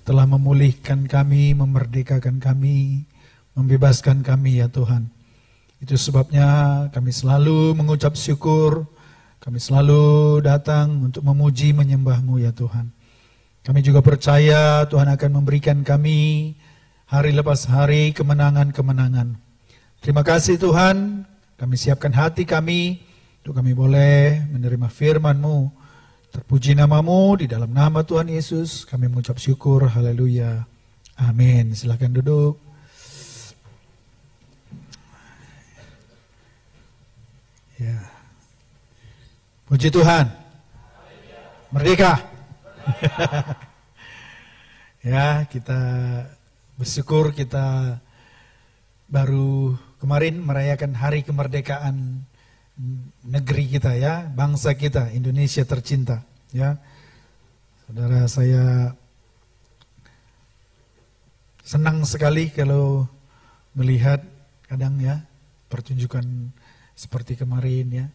telah memulihkan kami, memerdekakan kami, membebaskan kami ya Tuhan. Itu sebabnya kami selalu mengucap syukur, kami selalu datang untuk memuji menyembah-Mu ya Tuhan. Kami juga percaya Tuhan akan memberikan kami hari lepas hari kemenangan-kemenangan. Terima kasih Tuhan, kami siapkan hati kami untuk kami boleh menerima firman-Mu. Terpuji nama-Mu, di dalam nama Tuhan Yesus kami mengucap syukur, haleluya, amin. Silakan duduk. Ya. Puji Tuhan. Merdeka. Ya, kita bersyukur kita baru kemarin merayakan hari kemerdekaan negeri kita ya, bangsa kita, Indonesia tercinta ya. Saudara, saya senang sekali kalau melihat kadang ya pertunjukan seperti kemarin ya,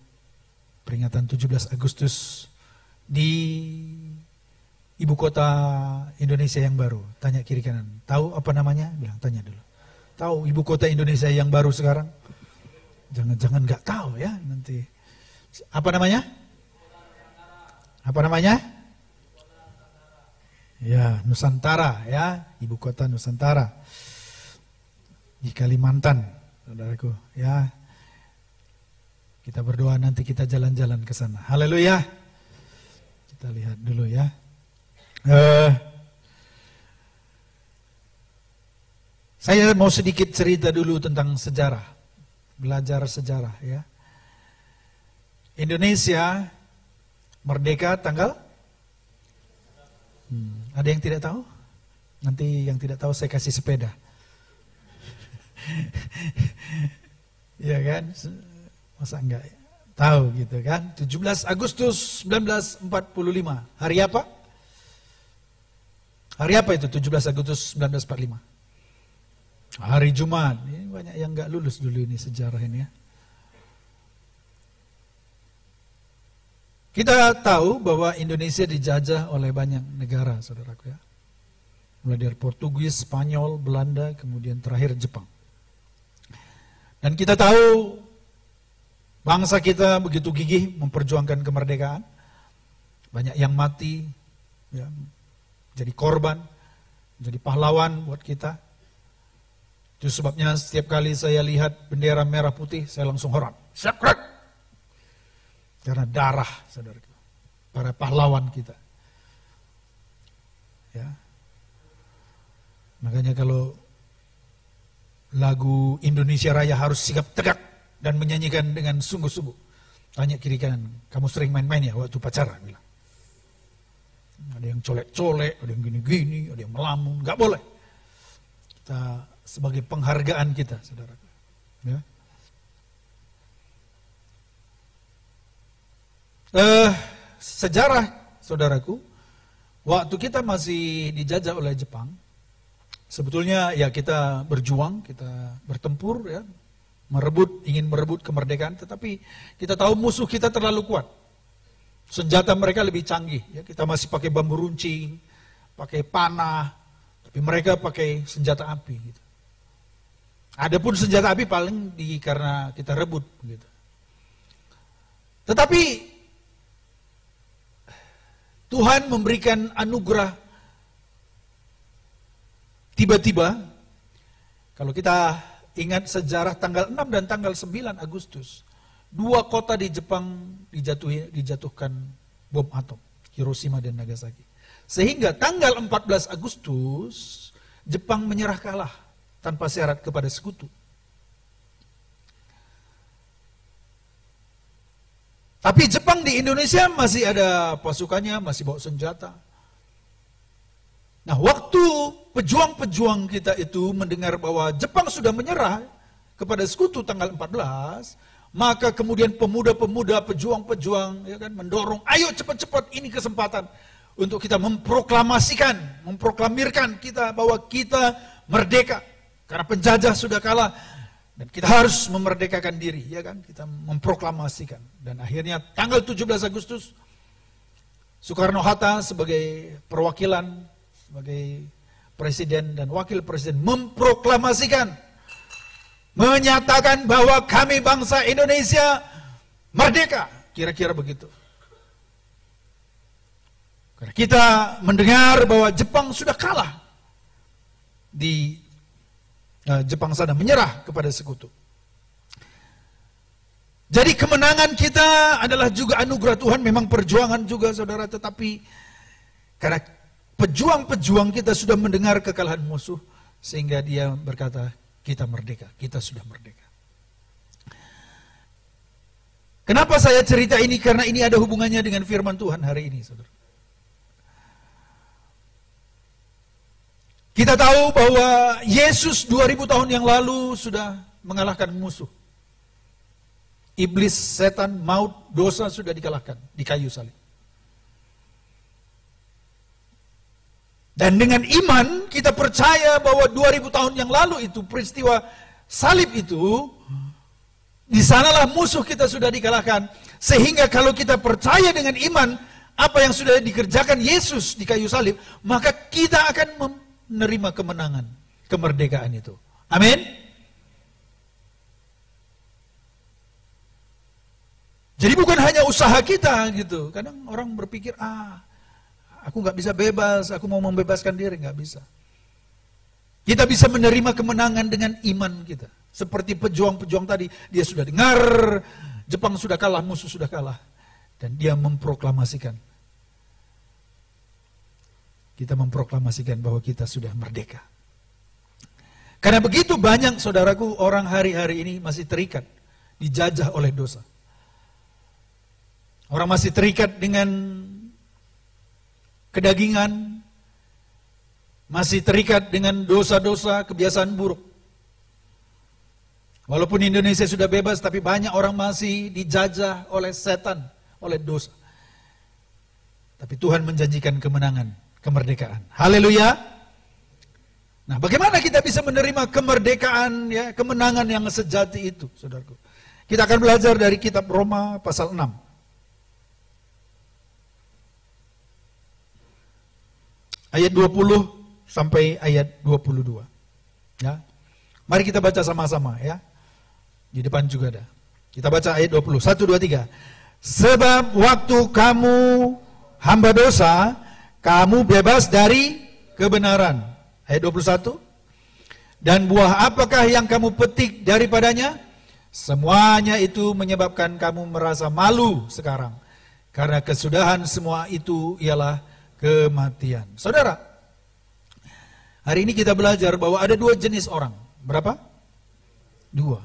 peringatan 17 Agustus di ibu kota Indonesia yang baru. Tanya kiri kanan, tahu apa namanya? Bilang, tanya dulu. Tahu ibu kota Indonesia yang baru sekarang? Jangan-jangan nggak tahu ya nanti. Apa namanya? Apa namanya? Ya, Nusantara ya, ibu kota Nusantara di Kalimantan, saudaraku ya. Kita berdoa nanti kita jalan-jalan ke sana. Haleluya. Kita lihat dulu ya. Saya mau sedikit cerita dulu tentang sejarah. Belajar sejarah ya. Indonesia merdeka tanggal? Ada yang tidak tahu? Nanti yang tidak tahu saya kasih sepeda. Ya kan? Masa enggak tahu gitu kan? 17 Agustus 1945. Hari apa? Hari apa itu 17 Agustus 1945? Hari Jumat. Ini banyak yang enggak lulus dulu ini sejarah ini ya. Kita tahu bahwa Indonesia dijajah oleh banyak negara, saudaraku ya. Mulai dari Portugis, Spanyol, Belanda, kemudian terakhir Jepang. Dan kita tahu bangsa kita begitu gigih memperjuangkan kemerdekaan. Banyak yang mati, ya, jadi korban, jadi pahlawan buat kita. Itu sebabnya setiap kali saya lihat bendera merah putih, saya langsung hormat. Siap gerak! Karena darah, saudaraku, para pahlawan kita. Ya. Makanya kalau lagu Indonesia Raya harus sikap tegak dan menyanyikan dengan sungguh-sungguh. Tanya kiri kanan, kamu sering main-main ya waktu pacaran? Bilang. Ada yang colek-colek, ada yang gini-gini, ada yang melamun, nggak boleh. Kita sebagai penghargaan kita, saudara. Ya. Sejarah, saudaraku, waktu kita masih dijajah oleh Jepang, sebetulnya ya kita berjuang, kita bertempur ya. Ingin merebut kemerdekaan, tetapi kita tahu musuh kita terlalu kuat. Senjata mereka lebih canggih. Ya, kita masih pakai bambu runcing, pakai panah, tapi mereka pakai senjata api. Gitu. Adapun senjata api paling karena kita rebut. Gitu. Tetapi Tuhan memberikan anugerah tiba-tiba. Kalau kita ingat sejarah tanggal 6 dan tanggal 9 Agustus. 2 kota di Jepang dijatuhkan bom atom. Hiroshima dan Nagasaki. Sehingga tanggal 14 Agustus, Jepang menyerah kalah tanpa syarat kepada sekutu. Tapi Jepang di Indonesia masih ada pasukannya, masih bawa senjata. Nah, waktu pejuang-pejuang kita itu mendengar bahwa Jepang sudah menyerah kepada sekutu tanggal 14, maka kemudian pemuda-pemuda, pejuang-pejuang ya kan, mendorong, ayo cepat-cepat ini kesempatan untuk kita memproklamirkan kita bahwa kita merdeka. Karena penjajah sudah kalah dan kita harus memerdekakan diri, ya kan? Kita memproklamasikan. Dan akhirnya tanggal 17 Agustus, Soekarno-Hatta sebagai perwakilan, sebagai presiden dan wakil presiden memproklamasikan, menyatakan bahwa kami bangsa Indonesia merdeka. Kira-kira begitu. Karena kita mendengar bahwa Jepang sudah kalah di Jepang sana, menyerah kepada sekutu. Jadi kemenangan kita adalah juga anugerah Tuhan, memang perjuangan juga saudara, tetapi karena pejuang-pejuang kita sudah mendengar kekalahan musuh, sehingga dia berkata, kita merdeka, kita sudah merdeka. Kenapa saya cerita ini? Karena ini ada hubungannya dengan firman Tuhan hari ini, saudara. Kita tahu bahwa Yesus 2000 tahun yang lalu sudah mengalahkan musuh. Iblis, setan, maut, dosa sudah dikalahkan di kayu salib. Dan dengan iman kita percaya bahwa 2000 tahun yang lalu itu peristiwa salib itu, di sanalah musuh kita sudah dikalahkan. Sehingga kalau kita percaya dengan iman apa yang sudah dikerjakan Yesus di kayu salib, maka kita akan menerima kemenangan, kemerdekaan itu. Amin. Jadi bukan hanya usaha kita gitu. Kadang orang berpikir, aku nggak bisa bebas, aku mau membebaskan diri, nggak bisa. Kita bisa menerima kemenangan dengan iman kita. Seperti pejuang-pejuang tadi, dia sudah dengar, Jepang sudah kalah, musuh sudah kalah. Dan dia memproklamasikan. Kita memproklamasikan bahwa kita sudah merdeka. Karena begitu banyak saudaraku, orang hari-hari ini masih terikat, dijajah oleh dosa. Orang masih terikat dengan kedagingan, masih terikat dengan dosa-dosa, kebiasaan buruk. Walaupun Indonesia sudah bebas, tapi banyak orang masih dijajah oleh setan, oleh dosa. Tapi Tuhan menjanjikan kemenangan, kemerdekaan. Haleluya. Nah, bagaimana kita bisa menerima kemerdekaan, ya, kemenangan yang sejati itu, saudaraku? Kita akan belajar dari kitab Roma pasal 6. Ayat 20 sampai ayat 22. Ya. Mari kita baca sama-sama ya. Di depan juga ada. Kita baca ayat 20. 1, 2, 3. Sebab waktu kamu hamba dosa, kamu bebas dari kebenaran. Ayat 21. Dan buah apakah yang kamu petik daripadanya? Semuanya itu menyebabkan kamu merasa malu sekarang. Karena kesudahan semua itu ialah kematian. Saudara, hari ini kita belajar bahwa ada 2 jenis orang. Berapa? 2.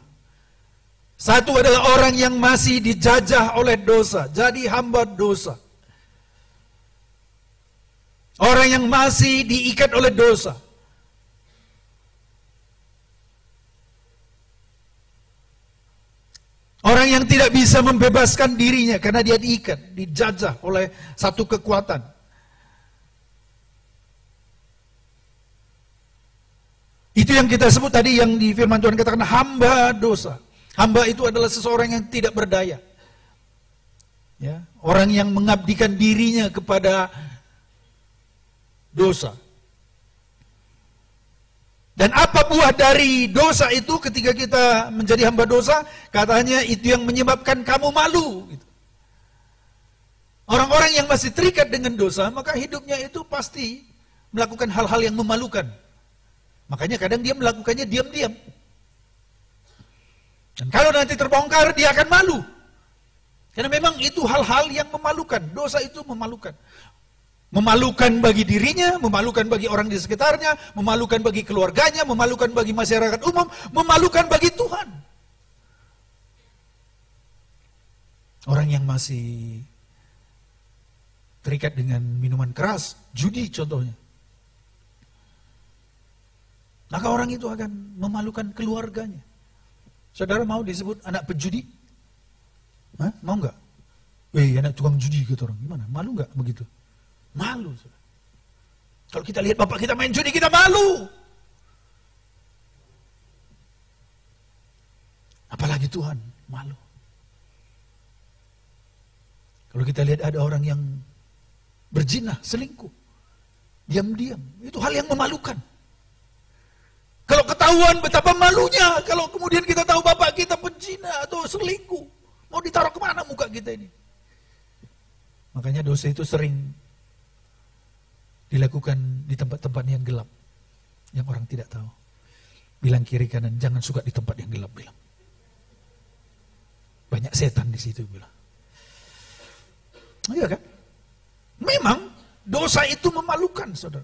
Satu adalah orang yang masih dijajah oleh dosa, jadi hamba dosa. Orang yang masih diikat oleh dosa. Orang yang tidak bisa membebaskan dirinya karena dia diikat, dijajah oleh satu kekuatan. Itu yang kita sebut tadi, yang di firman Tuhan katakan hamba dosa. Hamba itu adalah seseorang yang tidak berdaya. Ya, orang yang mengabdikan dirinya kepada dosa. Dan apa buah dari dosa itu ketika kita menjadi hamba dosa? Katanya itu yang menyebabkan kamu malu. Gitu. Orang-orang yang masih terikat dengan dosa, maka hidupnya itu pasti melakukan hal-hal yang memalukan. Makanya kadang dia melakukannya diam-diam. Dan kalau nanti terbongkar, dia akan malu. Karena memang itu hal-hal yang memalukan. Dosa itu memalukan. Memalukan bagi dirinya, memalukan bagi orang di sekitarnya, memalukan bagi keluarganya, memalukan bagi masyarakat umum, memalukan bagi Tuhan. Orang yang masih terikat dengan minuman keras, judi contohnya. Maka orang itu akan memalukan keluarganya. Saudara mau disebut anak pejudi? Hah? Mau nggak? Anak tukang judi gitu orang. Gimana? Malu nggak begitu? Malu. Saudara. Kalau kita lihat bapak kita main judi, kita malu. Apalagi Tuhan, malu. Kalau kita lihat ada orang yang berzina, selingkuh. Diam-diam. Itu hal yang memalukan. Kalau ketahuan betapa malunya, kalau kemudian kita tahu bapak kita penzina atau selingkuh, mau ditaruh kemana muka kita ini? Makanya dosa itu sering dilakukan di tempat-tempat yang gelap, yang orang tidak tahu. Bilang kiri kanan, jangan suka di tempat yang gelap, bilang. Banyak setan di situ, bilang. Iya kan? Memang dosa itu memalukan, saudara.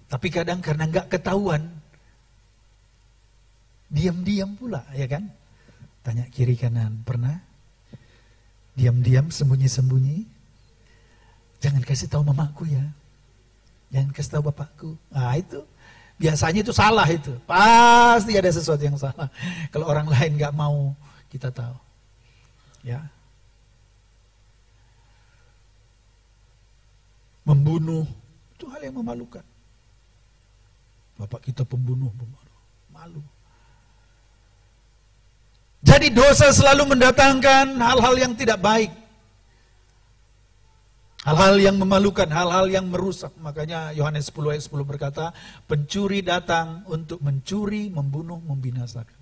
Tapi kadang karena nggak ketahuan, diam-diam pula, ya kan? Tanya kiri kanan, pernah? Diam-diam, sembunyi-sembunyi. Jangan kasih tahu mamaku ya. Jangan kasih tahu bapakku. Nah itu, biasanya itu salah itu. Pasti ada sesuatu yang salah. Kalau orang lain nggak mau kita tahu. Ya. Membunuh, itu hal yang memalukan. Bapak kita pembunuh, malu. Jadi dosa selalu mendatangkan hal-hal yang tidak baik. Hal-hal yang memalukan, hal-hal yang merusak. Makanya Yohanes 10 ayat 10 berkata, pencuri datang untuk mencuri, membunuh, membinasakan.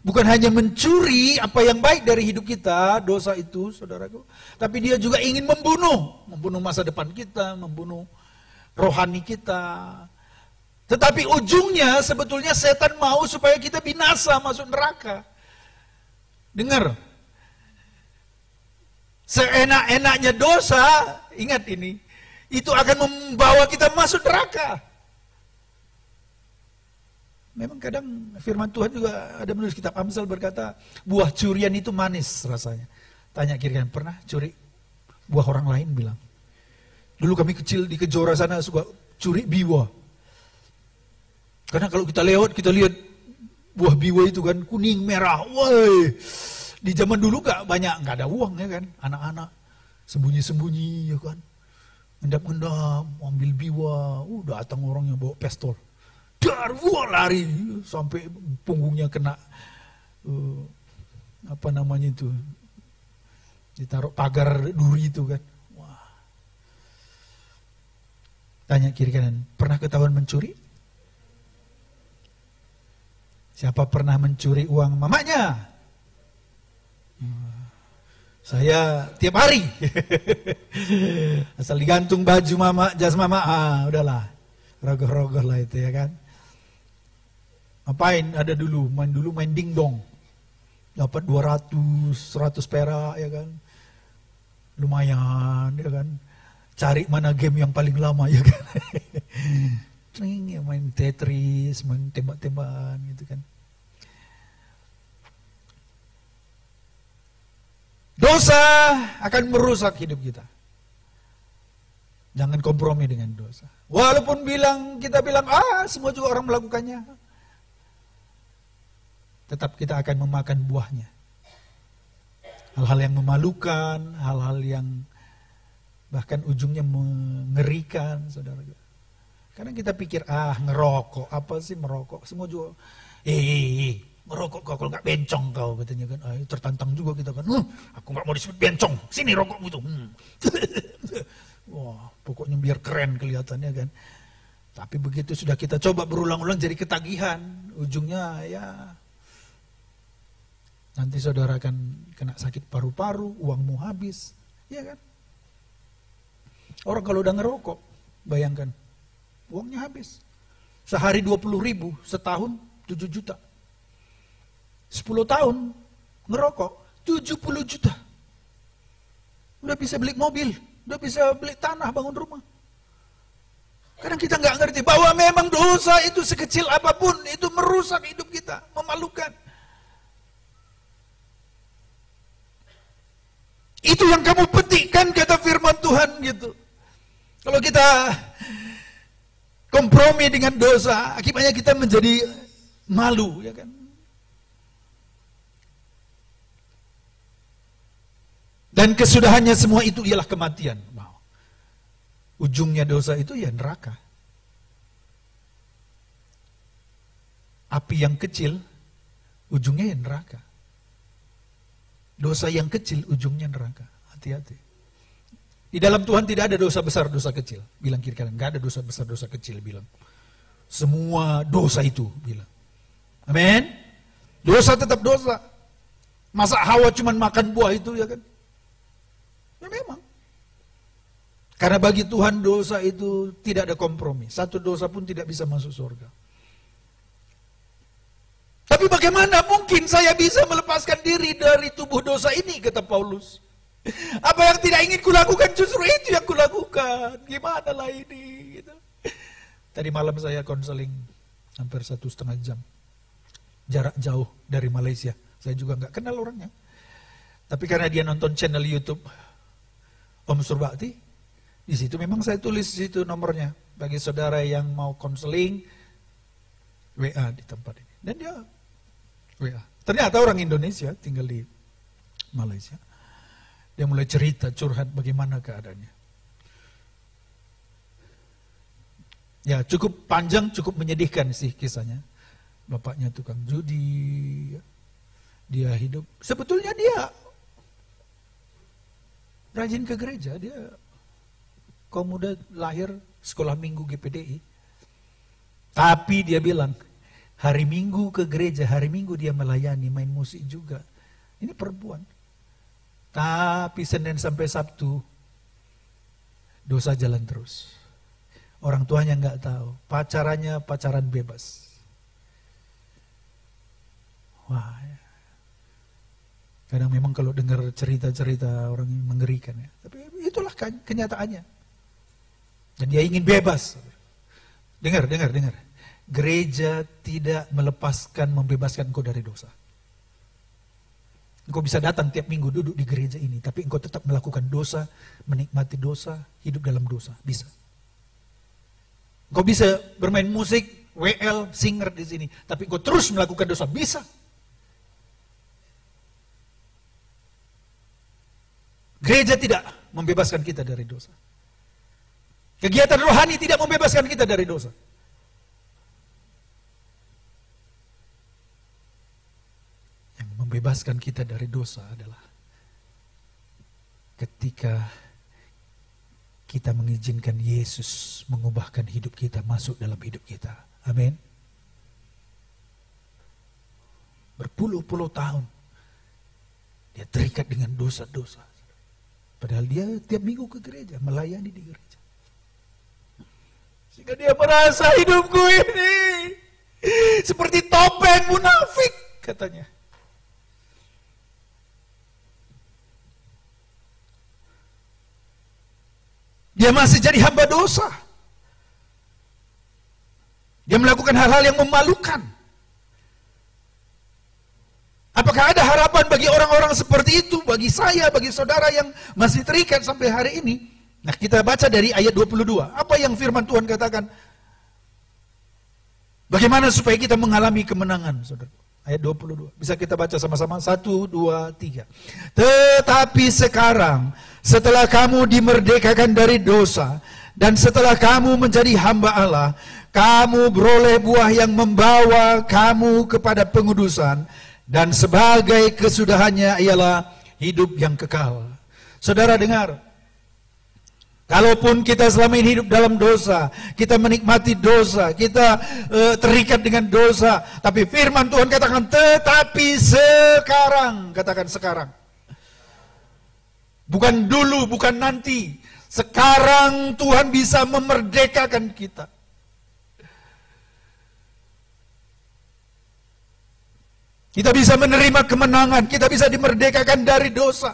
Bukan hanya mencuri apa yang baik dari hidup kita, dosa itu saudaraku. Tapi dia juga ingin membunuh. Membunuh masa depan kita, membunuh rohani kita. Tetapi ujungnya sebetulnya setan mau supaya kita binasa, masuk neraka. Dengar. Seenak-enaknya dosa, ingat ini, itu akan membawa kita masuk neraka. Memang kadang firman Tuhan juga ada menulis kitab Amsal berkata, buah curian itu manis rasanya. Tanya kiri kanan, pernah curi buah orang lain, bilang. Dulu kami kecil di Kejora sana suka curi biwa. Karena kalau kita lewat, kita lihat buah biwa itu kan kuning, merah. Woi, di zaman dulu gak ada uang ya kan. Anak-anak sembunyi-sembunyi ya kan. Ngendap-ngendap, ambil biwa. Datang orang yang bawa pistol. Dar, lari sampai punggungnya kena apa namanya itu, ditaruh pagar duri itu kan. Wah. Tanya kiri kanan, pernah ketahuan mencuri? Siapa pernah mencuri uang mamanya? Saya tiap hari. Asal digantung baju mama, jas mama, udahlah. Rogoh-rogoh lah itu ya kan. Ngapain ada dulu main dingdong. Dapat 100 perak ya kan. Lumayan ya kan. Cari mana game yang paling lama ya kan. Main Tetris, main tembak-tembakan gitu kan. Dosa akan merusak hidup kita. Jangan kompromi dengan dosa. Walaupun kita bilang, semua juga orang melakukannya. Tetap kita akan memakan buahnya. Hal-hal yang memalukan, hal-hal yang bahkan ujungnya mengerikan, saudara. Kadang kita pikir, ngerokok, apa sih merokok? Semua juga, merokok kau kalau nggak bencong kau, katanya kan. Tertantang juga kita kan, aku nggak mau disebut bencong, sini rokokmu itu. Wah, pokoknya biar keren kelihatannya kan. Tapi begitu sudah kita coba berulang-ulang jadi ketagihan, ujungnya ya nanti saudara akan kena sakit paru-paru, uangmu habis, ya kan? Orang kalau udah ngerokok, bayangkan, uangnya habis. Sehari 20.000, setahun 7 juta. 10 tahun ngerokok 70 juta. Udah bisa beli mobil, udah bisa beli tanah, bangun rumah. Kadang kita nggak ngerti bahwa memang dosa itu sekecil apapun itu merusak hidup kita, memalukan. Itu yang kamu petikkan kata firman Tuhan gitu. Kalau kita kompromi dengan dosa, akibatnya kita menjadi malu, ya kan? Dan kesudahannya semua itu ialah kematian. Wow. Ujungnya dosa itu ya neraka. Api yang kecil, ujungnya ya neraka. Dosa yang kecil, ujungnya neraka. Hati-hati. Di dalam Tuhan tidak ada dosa besar, dosa kecil. Bilang kiri kanan, nggak ada dosa besar, dosa kecil. Bilang semua dosa itu. Bilang, amin. Dosa tetap dosa. Masa Hawa cuma makan buah itu ya kan? Ya memang. Karena bagi Tuhan dosa itu tidak ada kompromi. Satu dosa pun tidak bisa masuk surga. Tapi bagaimana mungkin saya bisa melepaskan diri dari tubuh dosa ini, kata Paulus. Apa yang tidak ingin kulakukan justru itu yang kulakukan. Gimana lah ini? Gitu. Tadi malam saya konseling hampir 1,5 jam. Jarak jauh dari Malaysia. Saya juga nggak kenal orangnya. Tapi karena dia nonton channel YouTube Om Surbakti, di situ memang saya tulis di situ nomornya. Bagi saudara yang mau konseling, WA di tempat ini. Dan dia WA. Ternyata orang Indonesia tinggal di Malaysia. Dia mulai cerita, curhat bagaimana keadaannya. Ya cukup panjang, cukup menyedihkan sih kisahnya. Bapaknya tukang judi. Dia hidup. Sebetulnya dia rajin ke gereja. Dia kaum muda lahir sekolah minggu GPDI. Tapi dia bilang, hari Minggu ke gereja, hari Minggu dia melayani, main musik juga. Ini perempuan. Tapi Senin sampai Sabtu, dosa jalan terus. Orang tuanya nggak tahu, pacarannya pacaran bebas. Wah, ya. Kadang memang kalau dengar cerita-cerita orang ini mengerikan ya. Tapi itulah kenyataannya. Dan dia ingin bebas. Dengar. Gereja tidak melepaskan, membebaskan engkau dari dosa. Engkau bisa datang tiap minggu duduk di gereja ini, tapi engkau tetap melakukan dosa, menikmati dosa, hidup dalam dosa. Bisa. Engkau bisa bermain musik, WL, singer di sini, tapi engkau terus melakukan dosa. Bisa. Gereja tidak membebaskan kita dari dosa. Kegiatan rohani tidak membebaskan kita dari dosa. Yang membebaskan kita dari dosa adalah ketika kita mengizinkan Yesus mengubahkan hidup kita, masuk dalam hidup kita. Amin. Berpuluh-puluh tahun dia terikat dengan dosa-dosa. Padahal dia tiap minggu ke gereja, melayani di gereja. Sehingga dia merasa hidupku ini seperti topeng munafik, katanya. Dia masih jadi hamba dosa. Dia melakukan hal-hal yang memalukan. Apakah ada harapan bagi orang-orang seperti itu, bagi saya, bagi saudara yang masih terikat sampai hari ini? Nah, kita baca dari ayat 22. Apa yang firman Tuhan katakan? Bagaimana supaya kita mengalami kemenangan, saudara? Ayat 22. Bisa kita baca sama-sama? 1, 2, 3. Tetapi sekarang, setelah kamu dimerdekakan dari dosa, dan setelah kamu menjadi hamba Allah, kamu beroleh buah yang membawa kamu kepada pengudusan, dan sebagai kesudahannya ialah hidup yang kekal. Saudara dengar, kalaupun kita selama ini hidup dalam dosa, kita menikmati dosa, kita terikat dengan dosa, tapi firman Tuhan katakan, tetapi sekarang, katakan sekarang. Bukan dulu, bukan nanti. Sekarang Tuhan bisa memerdekakan kita. Kita bisa menerima kemenangan, kita bisa dimerdekakan dari dosa.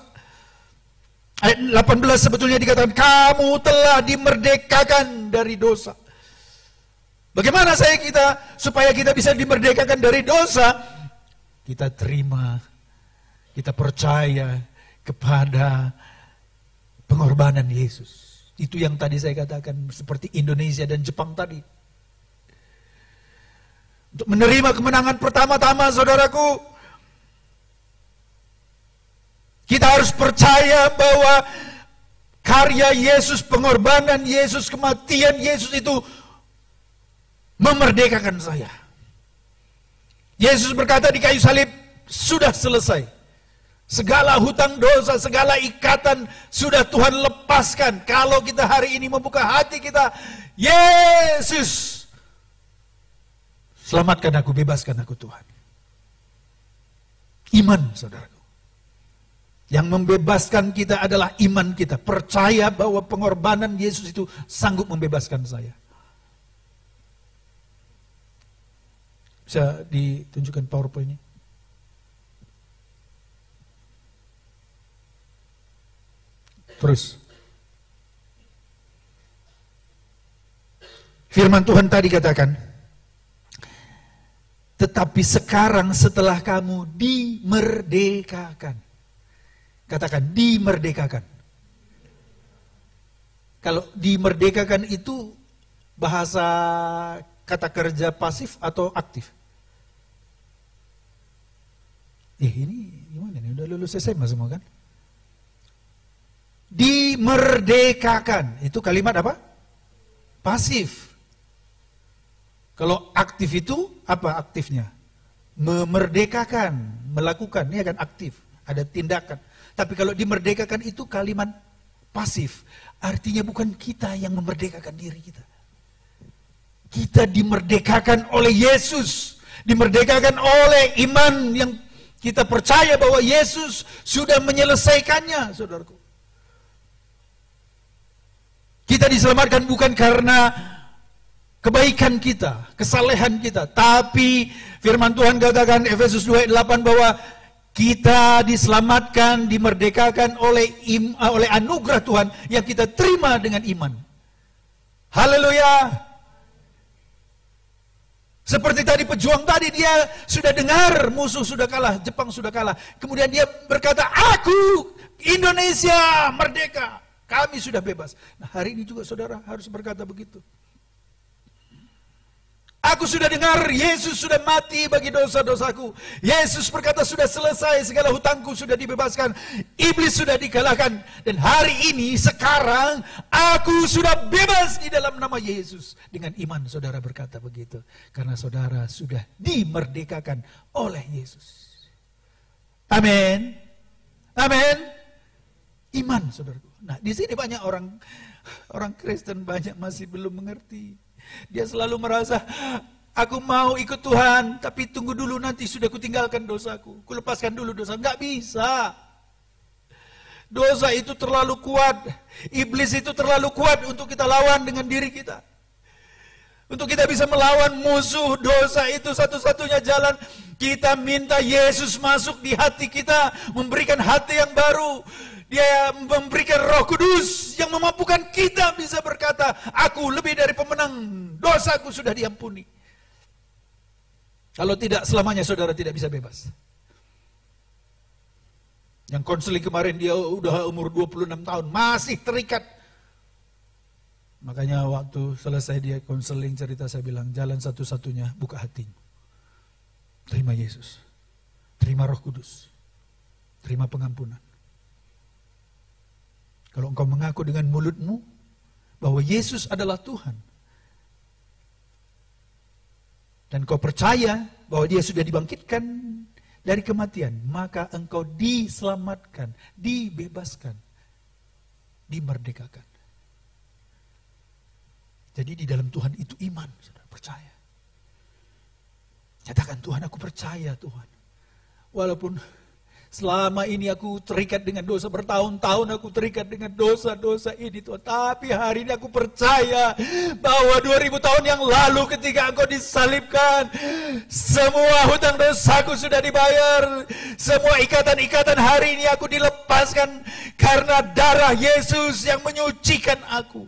Ayat 18 sebetulnya dikatakan, kamu telah dimerdekakan dari dosa. Bagaimana supaya kita bisa dimerdekakan dari dosa? Kita terima, kita percaya kepada pengorbanan Yesus. Itu yang tadi saya katakan, seperti Indonesia dan Jepang tadi. Untuk menerima kemenangan pertama-tama, saudaraku, kita harus percaya bahwa karya Yesus, pengorbanan Yesus, kematian Yesus itu memerdekakan saya. Yesus berkata di kayu salib, sudah selesai. Segala hutang dosa, segala ikatan sudah Tuhan lepaskan. Kalau kita hari ini membuka hati kita, Yesus, selamatkan aku, bebaskan aku Tuhan. Iman, saudaraku. Yang membebaskan kita adalah iman kita. Percaya bahwa pengorbanan Yesus itu sanggup membebaskan saya. Bisa ditunjukkan PowerPoint-nya? Terus. Firman Tuhan tadi katakan, tetapi sekarang setelah kamu dimerdekakan. Katakan, dimerdekakan. Kalau dimerdekakan itu bahasa kata kerja pasif atau aktif? Ini gimana nih? Udah lulus SMA semua kan? Dimerdekakan. Itu kalimat apa? Pasif. Kalau aktif itu apa aktifnya? Memerdekakan, melakukan. Ini akan aktif. Ada tindakan. Tapi kalau dimerdekakan itu kalimat pasif. Artinya bukan kita yang memerdekakan diri kita. Kita dimerdekakan oleh Yesus. Dimerdekakan oleh iman yang kita percaya bahwa Yesus sudah menyelesaikannya, saudaraku. Kita diselamatkan bukan karena kebaikan kita, kesalehan kita. Tapi firman Tuhan katakan Efesus 2:8 bahwa kita diselamatkan, dimerdekakan oleh anugerah Tuhan yang kita terima dengan iman. Haleluya. Seperti tadi pejuang tadi, dia sudah dengar musuh sudah kalah, Jepang sudah kalah. Kemudian dia berkata, aku Indonesia merdeka, kami sudah bebas. Nah, hari ini juga saudara harus berkata begitu. Aku sudah dengar Yesus sudah mati bagi dosa-dosaku. Yesus berkata sudah selesai, segala hutangku sudah dibebaskan. Iblis sudah dikalahkan. Dan hari ini, sekarang, aku sudah bebas di dalam nama Yesus. Dengan iman saudara berkata begitu. Karena saudara sudah dimerdekakan oleh Yesus. Amin. Amin. Iman saudaraku. Nah, di sini banyak orang Kristen banyak masih belum mengerti. Dia selalu merasa, aku mau ikut Tuhan, tapi tunggu dulu nanti sudah kutinggalkan dosaku. Kulepaskan dulu dosa. Enggak bisa. Dosa itu terlalu kuat. Iblis itu terlalu kuat untuk kita lawan dengan diri kita. Untuk kita bisa melawan musuh dosa itu satu-satunya jalan. Kita minta Yesus masuk di hati kita, memberikan hati yang baru. Dia memberikan Roh Kudus yang memampukan kita bisa berkata, aku lebih dari pemenang, dosaku sudah diampuni. Kalau tidak, selamanya saudara tidak bisa bebas. Yang konseling kemarin dia udah umur 26 tahun, masih terikat. Makanya waktu selesai dia konseling cerita, saya bilang, jalan satu-satunya buka hatimu. Terima Yesus, terima Roh Kudus, terima pengampunan. Kalau engkau mengaku dengan mulutmu bahwa Yesus adalah Tuhan, dan kau percaya bahwa dia sudah dibangkitkan dari kematian, maka engkau diselamatkan, dibebaskan, dimerdekakan. Jadi di dalam Tuhan itu iman, saudara, percaya. Katakan, Tuhan, aku percaya Tuhan. Walaupun selama ini aku terikat dengan dosa, bertahun-tahun aku terikat dengan dosa-dosa ini Tuhan. Tapi hari ini aku percaya bahwa 2000 tahun yang lalu ketika Engkau disalibkan, semua hutang dosaku sudah dibayar. Semua ikatan-ikatan hari ini aku dilepaskan karena darah Yesus yang menyucikan aku.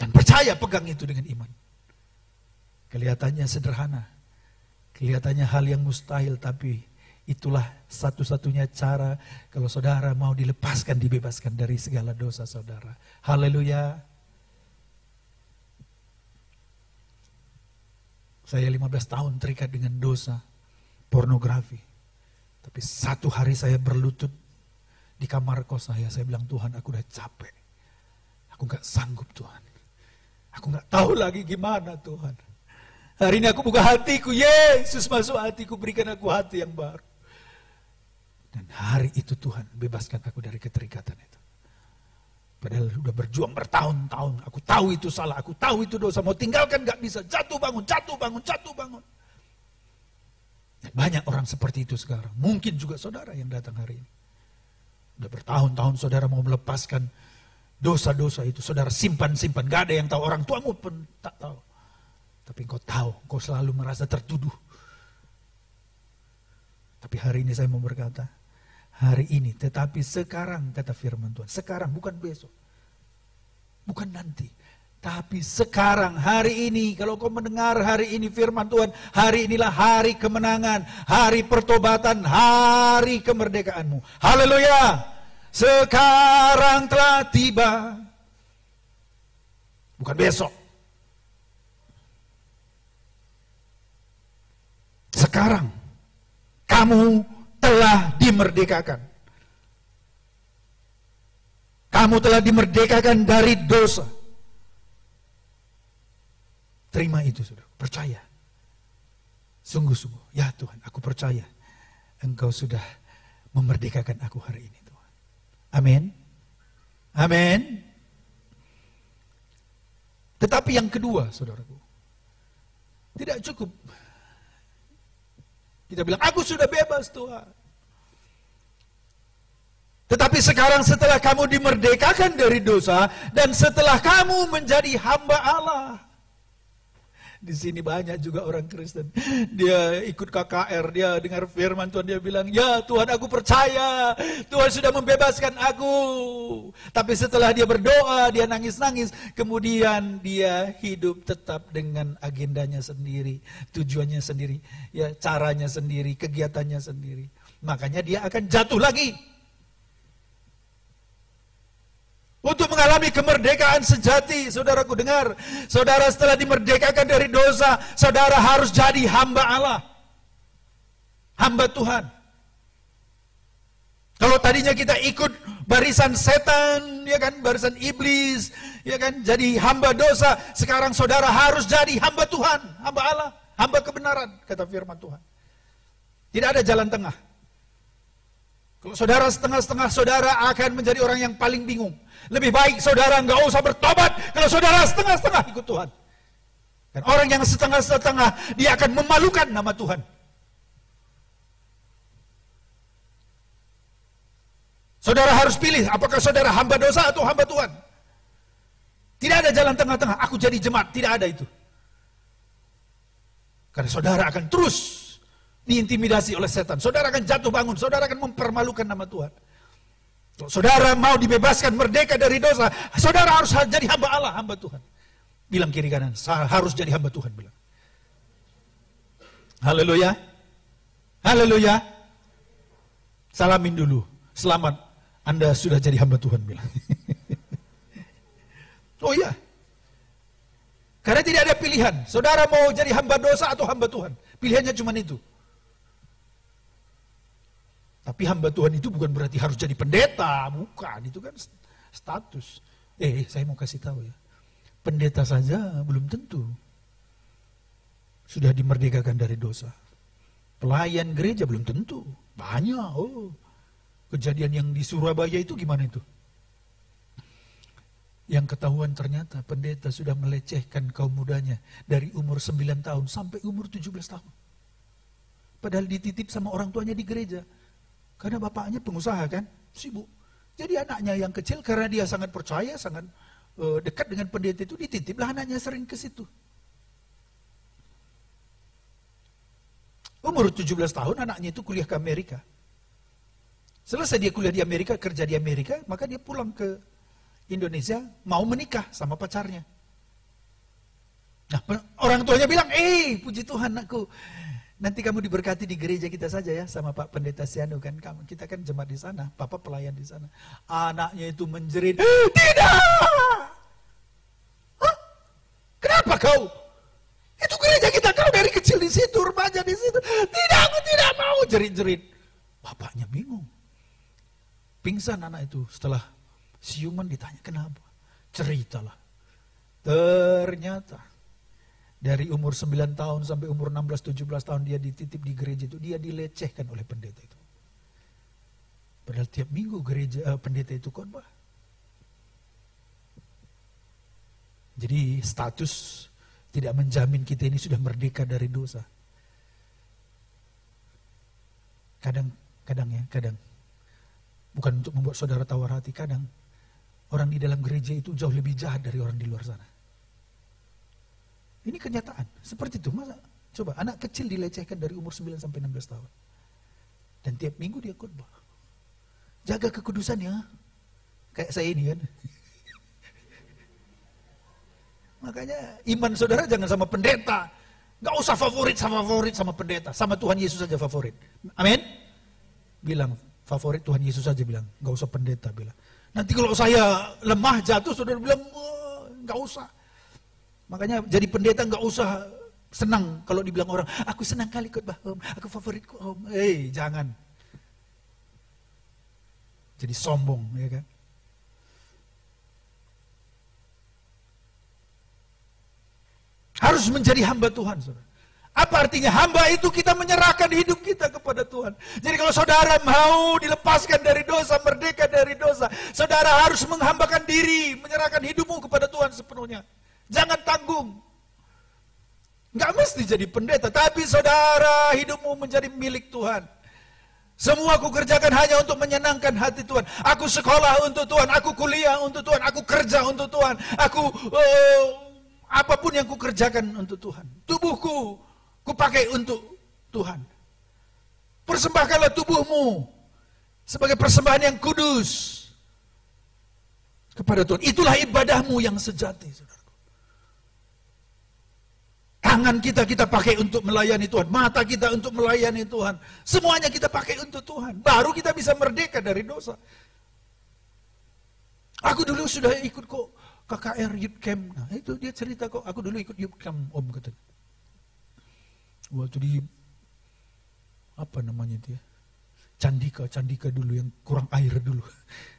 Dan percaya, pegang itu dengan iman. Kelihatannya sederhana, kelihatannya hal yang mustahil, tapi itulah satu-satunya cara kalau saudara mau dilepaskan, dibebaskan dari segala dosa saudara. Haleluya. Saya 15 tahun terikat dengan dosa pornografi. Tapi satu hari saya berlutut di kamar kos saya bilang, Tuhan, aku udah capek. Aku gak sanggup Tuhan. Aku gak tahu lagi gimana Tuhan. Hari ini aku buka hatiku, Yesus masuk hatiku, berikan aku hati yang baru. Dan hari itu Tuhan bebaskan aku dari keterikatan itu. Padahal udah berjuang bertahun-tahun. Aku tahu itu salah, aku tahu itu dosa. Mau tinggalkan gak bisa, jatuh bangun, jatuh bangun, jatuh bangun. Dan banyak orang seperti itu sekarang. Mungkin juga saudara yang datang hari ini. Udah bertahun-tahun saudara mau melepaskan dosa-dosa itu. Saudara simpan-simpan, gak ada yang tahu. Orang tuamu pun tak tahu. Tapi engkau tahu, engkau selalu merasa tertuduh. Tapi hari ini saya mau berkata, hari ini, tetapi sekarang kata firman Tuhan. Sekarang, bukan besok. Bukan nanti. Tapi sekarang, hari ini, kalau kau mendengar hari ini firman Tuhan, hari inilah hari kemenangan, hari pertobatan, hari kemerdekaanmu. Haleluya! Sekarang telah tiba. Bukan besok. Sekarang, kamu telah dimerdekakan. Kamu telah dimerdekakan dari dosa. Terima itu, saudara. Percaya. Sungguh-sungguh. Ya Tuhan, aku percaya. Engkau sudah memerdekakan aku hari ini, Tuhan. Amin. Amin. Tetapi yang kedua, saudaraku. Tidak cukup. Kita bilang, aku sudah bebas Tuhan. Tetapi sekarang setelah kamu dimerdekakan dari dosa, dan setelah kamu menjadi hamba Allah. Di sini banyak juga orang Kristen. Dia ikut KKR, dia dengar firman Tuhan, dia bilang, ya Tuhan aku percaya, Tuhan sudah membebaskan aku. Tapi setelah dia berdoa, dia nangis-nangis, kemudian dia hidup tetap dengan agendanya sendiri, tujuannya sendiri, ya caranya sendiri, kegiatannya sendiri. Makanya dia akan jatuh lagi. Untuk mengalami kemerdekaan sejati, saudaraku dengar, saudara setelah dimerdekakan dari dosa, saudara harus jadi hamba Allah. Hamba Tuhan. Kalau tadinya kita ikut barisan setan, ya kan, barisan iblis, ya kan, jadi hamba dosa, sekarang saudara harus jadi hamba Tuhan, hamba Allah, hamba kebenaran, kata firman Tuhan. Tidak ada jalan tengah. Kalau saudara setengah-setengah, saudara akan menjadi orang yang paling bingung. Lebih baik saudara nggak usah bertobat kalau saudara setengah-setengah ikut Tuhan. Dan orang yang setengah-setengah, dia akan memalukan nama Tuhan. Saudara harus pilih apakah saudara hamba dosa atau hamba Tuhan. Tidak ada jalan tengah-tengah, aku jadi jemaat, tidak ada itu. Karena saudara akan terus diintimidasi oleh setan. Saudara akan jatuh bangun, saudara akan mempermalukan nama Tuhan. Kalau saudara mau dibebaskan merdeka dari dosa, saudara harus jadi hamba Allah, hamba Tuhan. Bilang kiri kanan, harus jadi hamba Tuhan. Bilang. Haleluya. Haleluya. Salamin dulu. Selamat, Anda sudah jadi hamba Tuhan. Bilang. Oh iya. Karena tidak ada pilihan. Saudara mau jadi hamba dosa atau hamba Tuhan. Pilihannya cuma itu. Tapi hamba Tuhan itu bukan berarti harus jadi pendeta, bukan, itu kan status. Saya mau kasih tahu ya, pendeta saja belum tentu sudah dimerdekakan dari dosa. Pelayan gereja belum tentu, banyak. Kejadian yang di Surabaya itu gimana itu? Yang ketahuan ternyata pendeta sudah melecehkan kaum mudanya dari umur 9 tahun sampai umur 17 tahun. Padahal dititip sama orang tuanya di gereja. Karena bapaknya pengusaha kan, sibuk. Jadi anaknya yang kecil karena dia sangat percaya, sangat dekat dengan pendeta itu, dititiplah anaknya sering ke situ. Umur 17 tahun anaknya itu kuliah ke Amerika. Selesai dia kuliah di Amerika, kerja di Amerika, maka dia pulang ke Indonesia, mau menikah sama pacarnya. Nah, orang tuanya bilang, puji Tuhan anakku, nanti kamu diberkati di gereja kita saja ya, sama Pak Pendeta Sianu kan, kita kan jemaat di sana, Papa pelayan di sana. Anaknya itu menjerit, tidak! Hah? Kenapa kau? Itu gereja kita, kau dari kecil di situ, remaja di situ. Tidak, aku tidak mau, jerit-jerit. Bapaknya bingung. Pingsan anak itu, setelah siuman ditanya kenapa. Ceritalah. Ternyata dari umur 9 tahun sampai umur 16-17 tahun dia dititip di gereja itu, dia dilecehkan oleh pendeta itu. Padahal tiap minggu pendeta itu khotbah. Jadi status tidak menjamin kita ini sudah merdeka dari dosa. Kadang. Bukan untuk membuat saudara tawar hati, kadang orang di dalam gereja itu jauh lebih jahat dari orang di luar sana. Ini kenyataan, seperti itu. Masa coba anak kecil dilecehkan dari umur 9 sampai 16 tahun. Dan tiap minggu dia khotbah. Jaga kekudusannya. Kayak saya ini kan. Makanya iman saudara jangan sama pendeta. Gak usah favorit sama pendeta. Sama Tuhan Yesus saja favorit. Amin. Bilang favorit Tuhan Yesus saja bilang. Gak usah pendeta bilang. Nanti kalau saya lemah jatuh saudara bilang gak usah. Makanya jadi pendeta gak usah senang kalau dibilang orang. Aku senang kali khotbah om. Aku favoritku om. Jangan. Jadi sombong ya kan. Harus menjadi hamba Tuhan, saudara. Apa artinya hamba itu? Kita menyerahkan hidup kita kepada Tuhan. Jadi kalau saudara mau dilepaskan dari dosa, merdeka dari dosa, saudara harus menghambakan diri, menyerahkan hidupmu kepada Tuhan sepenuhnya. Jangan tanggung. Nggak mesti jadi pendeta, tapi saudara hidupmu menjadi milik Tuhan. Semua aku kerjakan hanya untuk menyenangkan hati Tuhan. Aku sekolah untuk Tuhan, aku kuliah untuk Tuhan, aku kerja untuk Tuhan, aku apapun yang kukerjakan untuk Tuhan. Tubuhku kupakai untuk Tuhan. Persembahkanlah tubuhmu sebagai persembahan yang kudus kepada Tuhan. Itulah ibadahmu yang sejati, saudaraku. Tangan kita pakai untuk melayani Tuhan. Mata kita untuk melayani Tuhan. Semuanya kita pakai untuk Tuhan. Baru kita bisa merdeka dari dosa. Aku dulu sudah ikut kok KKR Youth Camp. Nah itu dia cerita kok. Aku dulu ikut Youth Camp om katanya. Waktu di apa namanya itu ya? Candika dulu yang kurang air dulu.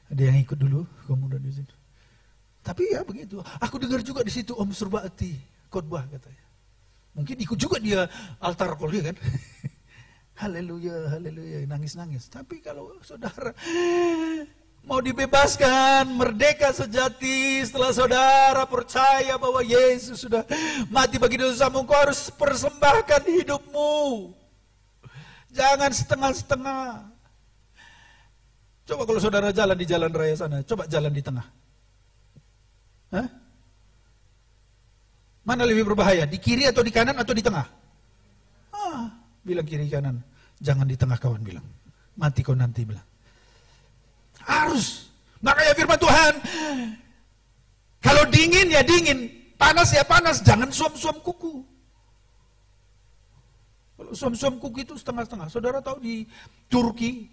Ada yang ikut dulu kemudian di situ. Tapi ya begitu. Aku dengar juga di situ Om Surbakti khotbah katanya. Mungkin ikut juga dia altar call dia kan. Haleluya, haleluya, nangis-nangis. Tapi kalau saudara mau dibebaskan, merdeka sejati setelah saudara percaya bahwa Yesus sudah mati bagi dosamu, kau harus persembahkan hidupmu. Jangan setengah-setengah. Coba kalau saudara jalan di jalan raya sana, coba jalan di tengah. Hah? Mana lebih berbahaya, di kiri atau di kanan atau di tengah? Bilang kiri kanan. Jangan di tengah kawan bilang. Mati kau nanti bilang. Harus. Makanya firman Tuhan. Kalau dingin ya dingin. Panas ya panas. Jangan suam-suam kuku. Kalau suam-suam kuku itu setengah-setengah. Saudara tahu di Turki.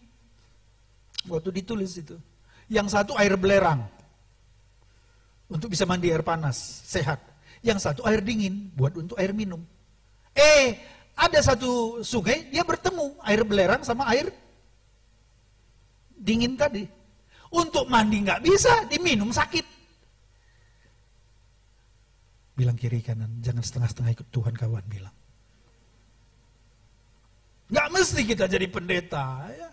Waktu ditulis itu. Yang satu air belerang. Untuk bisa mandi air panas. Sehat. Yang satu air dingin, buat untuk air minum. Ada satu sungai, dia bertemu air belerang sama air dingin tadi. Untuk mandi nggak bisa, diminum sakit. Bilang kiri kanan, jangan setengah-setengah ikut Tuhan kawan bilang. Nggak mesti kita jadi pendeta, ya.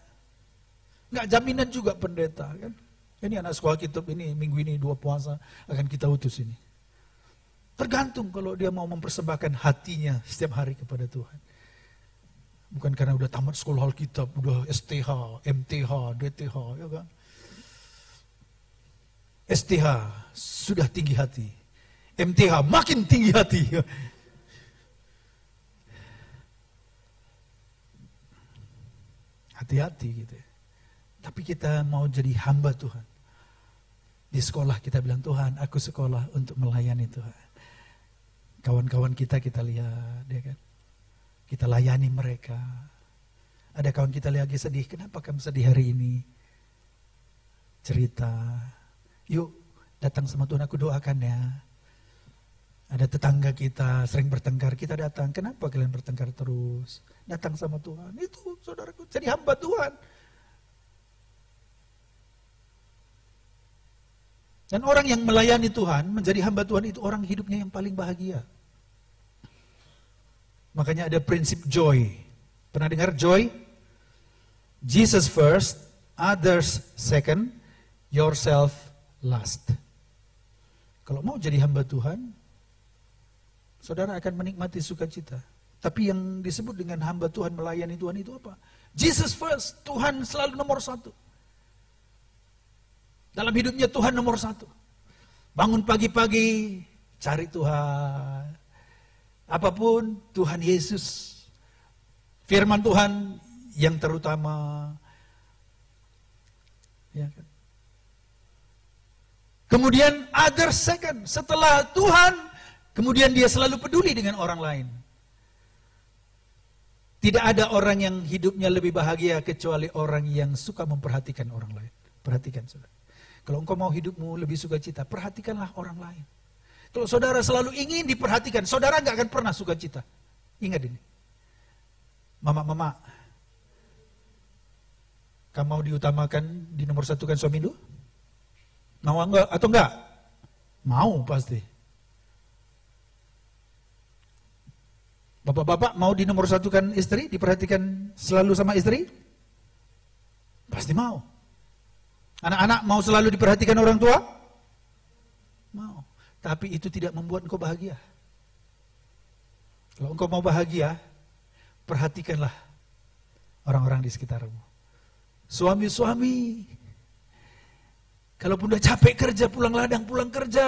Nggak jaminan juga pendeta kan. Ini anak sekolah kitab ini minggu ini 2 puasa akan kita utus ini. Tergantung kalau dia mau mempersembahkan hatinya setiap hari kepada Tuhan. Bukan karena udah tamat sekolah Alkitab, udah STH, MTH, DTH, ya kan? STH sudah tinggi hati, MTH makin tinggi hati. Hati-hati gitu ya. Tapi kita mau jadi hamba Tuhan. Di sekolah kita bilang, Tuhan aku sekolah untuk melayani Tuhan. Kawan-kawan kita lihat, ya kan? Kita layani mereka. Ada kawan kita lagi sedih, kenapa kamu sedih hari ini? Cerita, yuk datang sama Tuhan, aku doakan ya. Ada tetangga kita sering bertengkar, kita datang, kenapa kalian bertengkar terus? Datang sama Tuhan, itu saudaraku, jadi hamba Tuhan. Dan orang yang melayani Tuhan, menjadi hamba Tuhan itu orang hidupnya yang paling bahagia. Makanya ada prinsip joy. Pernah dengar joy? Jesus first, others second, yourself last. Kalau mau jadi hamba Tuhan, saudara akan menikmati sukacita. Tapi yang disebut dengan hamba Tuhan melayani Tuhan itu apa? Jesus first, Tuhan selalu nomor satu. Dalam hidupnya Tuhan nomor satu. Bangun pagi-pagi, cari Tuhan. Apapun Tuhan Yesus. Firman Tuhan yang terutama. Ya kan? Kemudian other second. Setelah Tuhan, kemudian dia selalu peduli dengan orang lain. Tidak ada orang yang hidupnya lebih bahagia kecuali orang yang suka memperhatikan orang lain. Perhatikan saudara. Kalau engkau mau hidupmu lebih sukacita, perhatikanlah orang lain. Kalau saudara selalu ingin diperhatikan, saudara nggak akan pernah sukacita. Ingat ini. Mama, kamu mau diutamakan, dinomor satukan suami lu? Mau enggak atau enggak? Mau pasti. Bapak-bapak mau dinomor satukan istri, diperhatikan selalu sama istri? Pasti mau. Anak-anak mau selalu diperhatikan orang tua? Mau. Tapi itu tidak membuat engkau bahagia. Kalau engkau mau bahagia, perhatikanlah orang-orang di sekitarmu. Suami-suami, kalaupun udah capek kerja, pulang ladang, pulang kerja.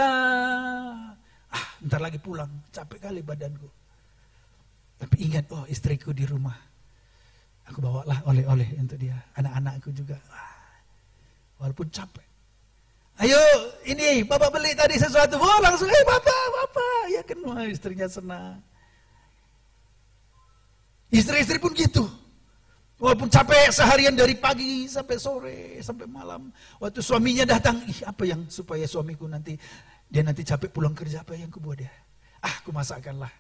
Ntar lagi pulang, capek kali badanku. Tapi ingat, oh istriku di rumah. Aku bawalah oleh-oleh untuk dia. Anak-anakku juga. Walaupun capek. Ayo, ini bapak beli tadi sesuatu. Oh langsung, bapak. Ya kan, wah, istrinya senang. Istri-istri pun gitu. Walaupun capek seharian dari pagi sampai sore, sampai malam. Waktu suaminya datang, apa yang supaya suamiku nanti, dia nanti capek pulang kerja, apa yang kubuat dia? Aku masakkanlah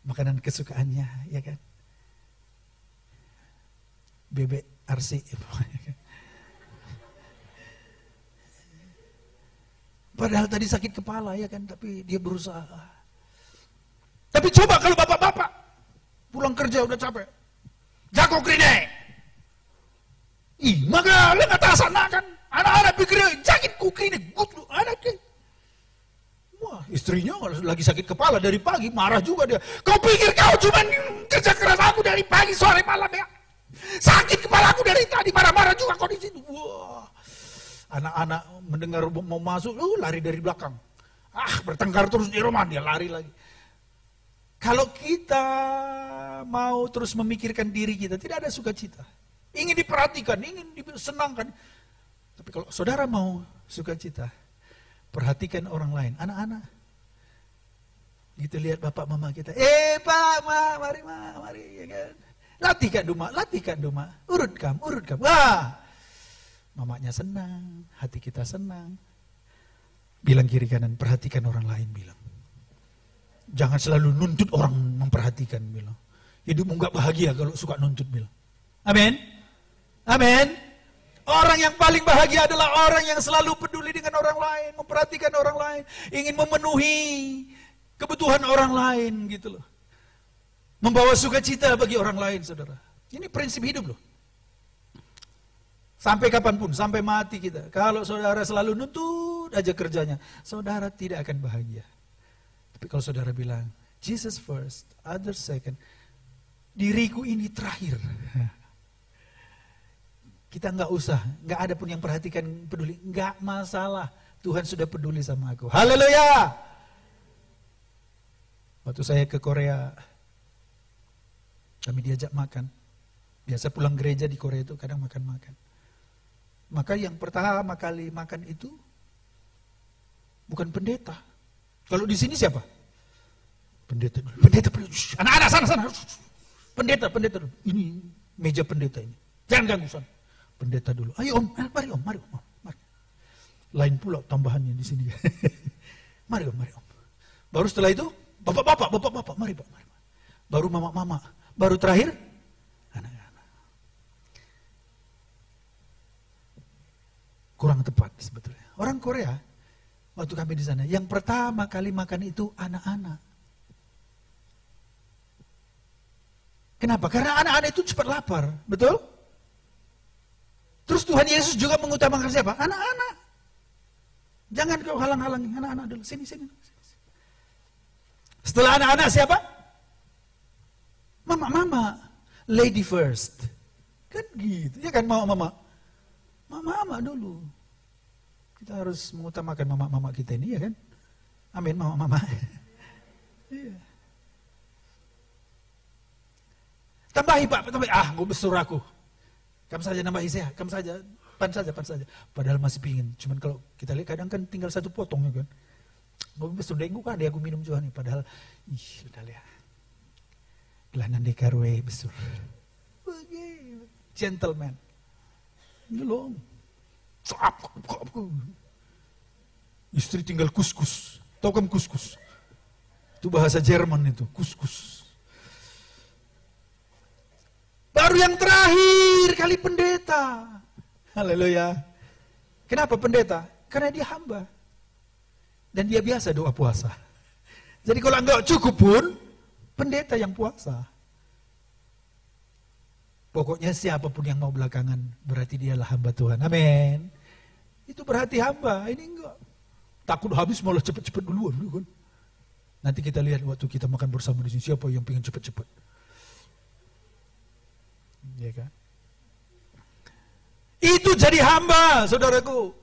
makanan kesukaannya, ya kan? Bebek arsi. Padahal tadi sakit kepala, ya kan? Tapi dia berusaha. Tapi coba kalau bapak-bapak pulang kerja udah capek. Jago krine. Maka lengat sana kan. Anak-anak pikir sakit kukrine. Gut anaknya. Wah, istrinya lagi sakit kepala dari pagi, marah juga dia. Kau pikir kau cuma kerja keras aku dari pagi, sore, malam ya? Sakit kepala aku dari tadi, marah-marah juga kau di situ. Wah. Anak-anak mendengar mau masuk, lari dari belakang. Bertengkar terus di rumah, dia lari lagi. Kalau kita mau terus memikirkan diri kita, tidak ada sukacita. Ingin diperhatikan, ingin disenangkan. Tapi kalau saudara mau sukacita, perhatikan orang lain. Anak-anak, gitu lihat bapak mama kita. Pak, mari, ya kan. Latihkan duma. Urut kam. Wah. Mamanya senang, hati kita senang. Bilang kiri kanan, perhatikan orang lain, bilang. Jangan selalu nuntut orang memperhatikan, bilang. Hidupmu gak bahagia kalau suka nuntut, bilang. Amin. Amin. Orang yang paling bahagia adalah orang yang selalu peduli dengan orang lain, memperhatikan orang lain, ingin memenuhi kebutuhan orang lain, gitu loh. Membawa sukacita bagi orang lain, saudara. Ini prinsip hidup loh. Sampai kapanpun, sampai mati kita. Kalau saudara selalu nuntut aja kerjanya, saudara tidak akan bahagia. Tapi kalau saudara bilang, Jesus first, others second, diriku ini terakhir. Kita nggak usah, nggak ada pun yang perhatikan, peduli, nggak masalah. Tuhan sudah peduli sama aku. Haleluya! Waktu saya ke Korea, kami diajak makan. Biasa pulang gereja di Korea itu kadang makan-makan. Maka yang pertama kali makan itu bukan pendeta. Kalau di sini siapa? Pendeta dulu. Pendeta. Anak-anak sana. Pendeta dulu. Ini meja pendeta ini. Jangan ganggu sana. Pendeta dulu. Ayo om, mari om. Lain pula tambahannya di sini. Mari om. Baru setelah itu, bapak-bapak, mari pak. Baru mama. Baru terakhir, anak-anak. Kurang tepat sebetulnya. Orang Korea, waktu kami di sana, yang pertama kali makan itu anak-anak. Kenapa? Karena anak-anak itu cepat lapar, betul? Terus Tuhan Yesus juga mengutamakan siapa? Anak-anak. Jangan kau halang-halangi anak-anak dulu. Sini. Setelah anak-anak siapa? Mama. Lady first. Kan gitu. Ya kan mama. Mama dulu. Kita harus mengutamakan mama-mama kita ini, ya kan? Amin, mama. Iya. Tambahi Pak, gue besar aku. Kamu saja nambahi saya, kamu saja, pan saja. Padahal masih pingin. Cuman kalau kita lihat kadang kan tinggal satu potong, ya kan? Gue besar dengu kan, dia aku minum juga nih. Padahal, sudah lihat. Gelanan dekarwe besar. Gentleman. Ini loh. Istri tinggal kuskus. Tahu kan kuskus? Itu bahasa Jerman itu, kuskus. Baru yang terakhir kali pendeta. Haleluya. Kenapa pendeta? Karena dia hamba. Dan dia biasa doa puasa. Jadi kalau enggak cukup pun, pendeta yang puasa. Pokoknya siapapun yang mau belakangan, berarti dialah hamba Tuhan. Amin. Itu berarti hamba. Ini enggak. Takut habis malah cepet-cepet duluan. Kan? Nanti kita lihat waktu kita makan bersama di sini, siapa yang pengen cepet-cepet. Ya kan? Itu jadi hamba, saudaraku.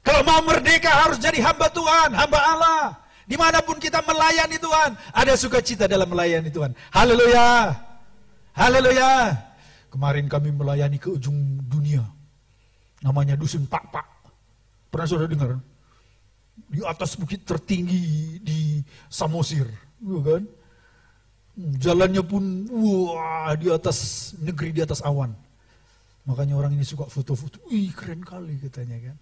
Kalau mau merdeka harus jadi hamba Tuhan, hamba Allah. Dimanapun kita melayani Tuhan, ada sukacita dalam melayani Tuhan. Haleluya. Haleluya. Kemarin kami melayani ke ujung dunia. Namanya Dusun Pak. Pernah saudara dengar? Di atas bukit tertinggi di Samosir. Kan? Jalannya pun di atas negeri, di atas awan. Makanya orang ini suka foto-foto. Keren kali katanya kan.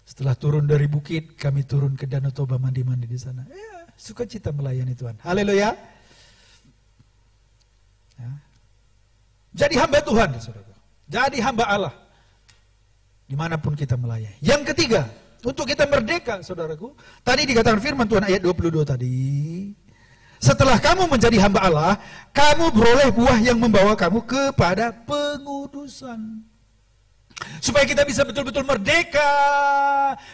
Setelah turun dari bukit, kami turun ke Danau Toba mandi-mandi di sana. Sukacita melayani Tuhan. Haleluya. Ya. Jadi hamba Tuhan, saudara. Jadi hamba Allah. Dimanapun kita melayani. Yang ketiga, untuk kita merdeka, saudaraku. Tadi dikatakan firman Tuhan ayat 22 tadi. Setelah kamu menjadi hamba Allah, kamu beroleh buah yang membawa kamu kepada pengudusan. Supaya kita bisa betul-betul merdeka,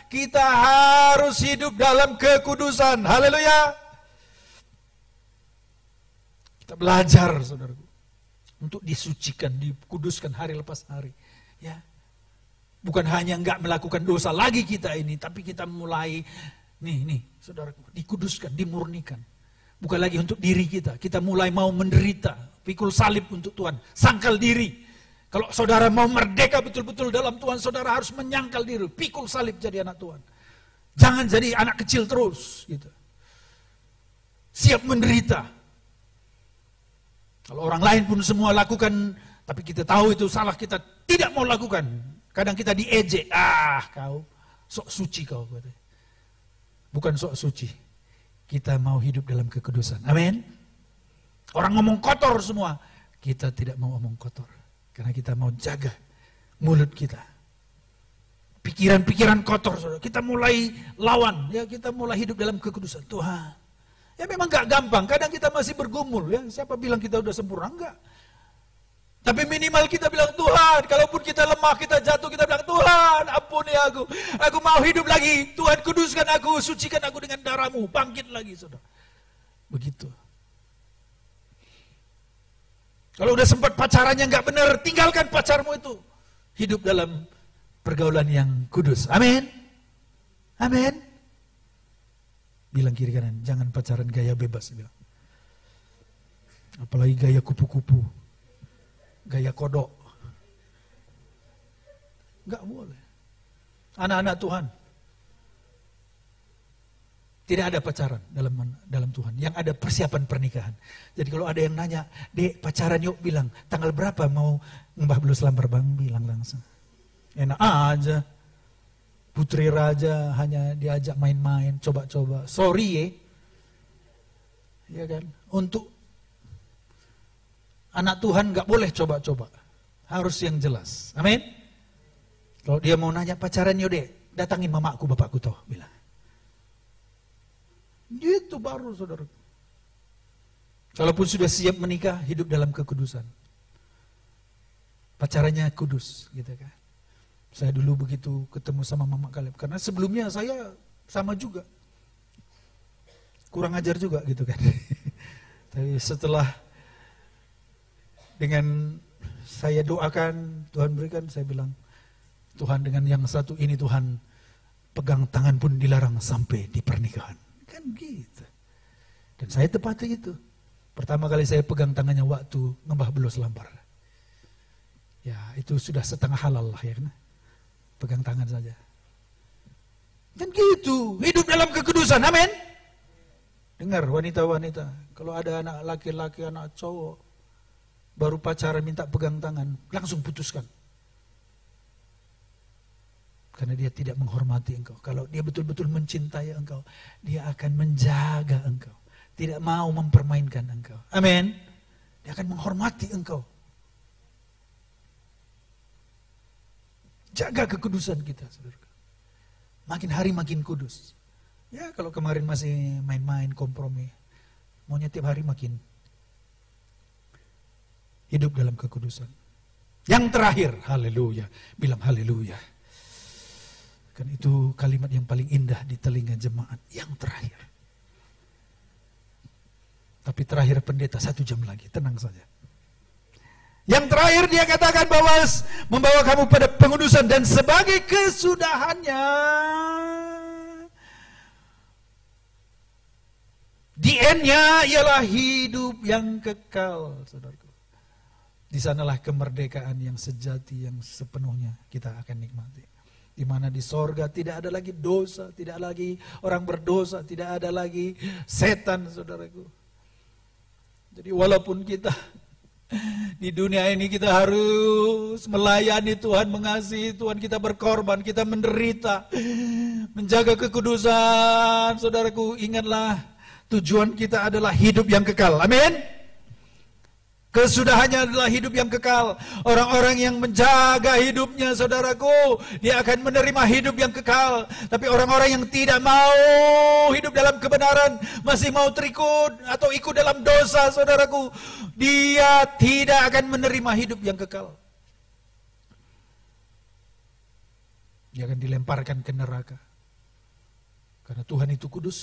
kita harus hidup dalam kekudusan. Haleluya. Kita belajar, saudaraku, untuk disucikan, dikuduskan hari lepas hari. Ya, bukan hanya enggak melakukan dosa lagi kita ini, tapi kita mulai, nih, saudaraku, dikuduskan, dimurnikan. Bukan lagi untuk diri kita, kita mulai mau menderita, pikul salib untuk Tuhan, sangkal diri. Kalau saudara mau merdeka betul-betul dalam Tuhan, saudara harus menyangkal diri, pikul salib jadi anak Tuhan. Jangan jadi anak kecil terus, gitu. Siap menderita. Kalau orang lain pun semua lakukan, tapi kita tahu itu salah, kita tidak mau lakukan. Kadang kita diejek, kau sok suci kau. Bukan sok suci. Kita mau hidup dalam kekudusan. Amin. Orang ngomong kotor semua. Kita tidak mau ngomong kotor. Karena kita mau jaga mulut kita. Pikiran-pikiran kotor. Saudara. Kita mulai lawan. Ya, kita mulai hidup dalam kekudusan. Tuhan. Ya memang gak gampang. Kadang kita masih bergumul. Ya. Siapa bilang kita udah sempurna? Enggak. Tapi minimal kita bilang, Tuhan, kalaupun kita lemah, kita jatuh, kita bilang, Tuhan, ampuni aku. Aku mau hidup lagi. Tuhan, kuduskan aku, sucikan aku dengan darah-Mu. Bangkit lagi, saudara. Begitu. Kalau udah sempat pacarannya nggak benar, tinggalkan pacarmu itu. Hidup dalam pergaulan yang kudus. Amin. Amin. Bilang kiri kanan, jangan pacaran gaya bebas. Bilang. Apalagi gaya kupu-kupu. Gaya kodok. Enggak boleh. Anak-anak Tuhan. Tidak ada pacaran dalam Tuhan. Yang ada persiapan pernikahan. Jadi kalau ada yang nanya, Dek pacaran yuk, bilang, tanggal berapa mau Mbah Blus lamar Bang? Bilang langsung. Enak aja. Putri Raja hanya diajak main-main, coba-coba. Sorry ya kan? Untuk anak Tuhan gak boleh coba-coba. Harus yang jelas. Amin. Kalau dia mau nanya pacaran yuk dek, datangin mamaku bapakku toh. Bilang. Gitu baru saudara. Kalaupun sudah siap menikah, hidup dalam kekudusan. pacarannya kudus gitu kan. Saya dulu begitu ketemu sama Mama Kaleb, karena sebelumnya saya sama juga. Kurang ajar juga gitu kan. Tapi setelah dengan saya doakan, Tuhan berikan, saya bilang, Tuhan dengan yang satu ini Tuhan, pegang tangan pun dilarang sampai di pernikahan. Kan gitu. Dan saya tepati itu. Pertama kali saya pegang tangannya waktu ngembah belos lampar. Ya itu sudah setengah halal lah ya kan. Pegang tangan saja. Kan gitu, hidup dalam kekudusan, amin. Dengar wanita-wanita, kalau ada anak laki-laki, anak cowok, baru pacaran minta pegang tangan, langsung putuskan. Karena dia tidak menghormati engkau. Kalau dia betul-betul mencintai engkau, dia akan menjaga engkau. Tidak mau mempermainkan engkau. Amin. Dia akan menghormati engkau. Jaga kekudusan kita, saudara. Makin hari makin kudus. Ya kalau kemarin masih main-main kompromi, maunya tiap hari makin hidup dalam kekudusan. Yang terakhir, haleluya, bilang haleluya. Kan itu kalimat yang paling indah di telinga jemaat. Yang terakhir. Tapi terakhir pendeta 1 jam lagi, tenang saja. Yang terakhir dia katakan bahwa membawa kamu pada pengudusan dan sebagai kesudahannya. The end-nya ialah hidup yang kekal, saudaraku. Di sanalah kemerdekaan yang sejati, yang sepenuhnya kita akan nikmati. Di mana di sorga tidak ada lagi dosa, tidak lagi orang berdosa, tidak ada lagi setan, saudaraku. Jadi walaupun kita di dunia ini kita harus melayani Tuhan, mengasihi Tuhan, kita berkorban, kita menderita, menjaga kekudusan, saudaraku, ingatlah tujuan kita adalah hidup yang kekal. Amin. Kesudahannya adalah hidup yang kekal. Orang-orang yang menjaga hidupnya, saudaraku, dia akan menerima hidup yang kekal. Tapi orang-orang yang tidak mau hidup dalam kebenaran, masih mau terikut atau ikut dalam dosa, saudaraku, dia tidak akan menerima hidup yang kekal. Dia akan dilemparkan ke neraka. Karena Tuhan itu kudus,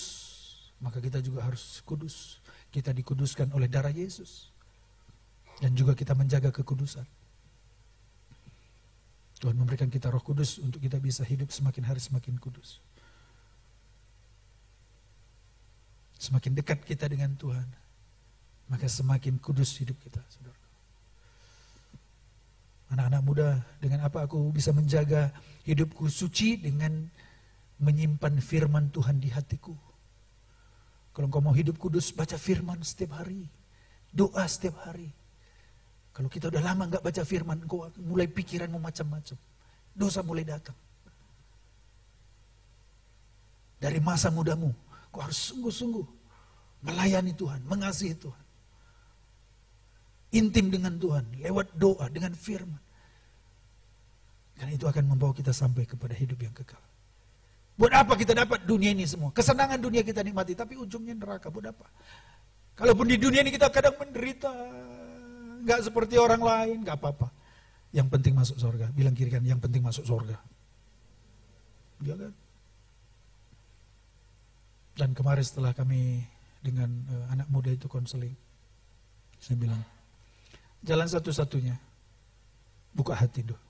maka kita juga harus kudus. Kita dikuduskan oleh darah Yesus. Dan juga kita menjaga kekudusan. Tuhan memberikan kita Roh Kudus untuk kita bisa hidup semakin hari semakin kudus. Semakin dekat kita dengan Tuhan, maka semakin kudus hidup kita, saudara. Anak-anak muda, dengan apa aku bisa menjaga hidupku suci? Dengan menyimpan firman Tuhan di hatiku. Kalau engkau mau hidup kudus, baca firman setiap hari. Doa setiap hari. Kalau kita udah lama gak baca firman, engkau mulai pikiranmu macam-macam. Dosa mulai datang. Dari masa mudamu, kau harus sungguh-sungguh melayani Tuhan, mengasihi Tuhan. Intim dengan Tuhan, lewat doa, dengan firman. Karena itu akan membawa kita sampai kepada hidup yang kekal. Buat apa kita dapat dunia ini semua? Kesenangan dunia kita nikmati, tapi ujungnya neraka. Buat apa? Kalaupun di dunia ini kita kadang menderita, gak seperti orang lain, gak apa-apa. Yang penting masuk surga. Bilang kiri kan, yang penting masuk surga. Ya kan? Dan kemarin setelah kami dengan anak muda itu konseling, saya bilang, jalan satu-satunya, buka hati dulu.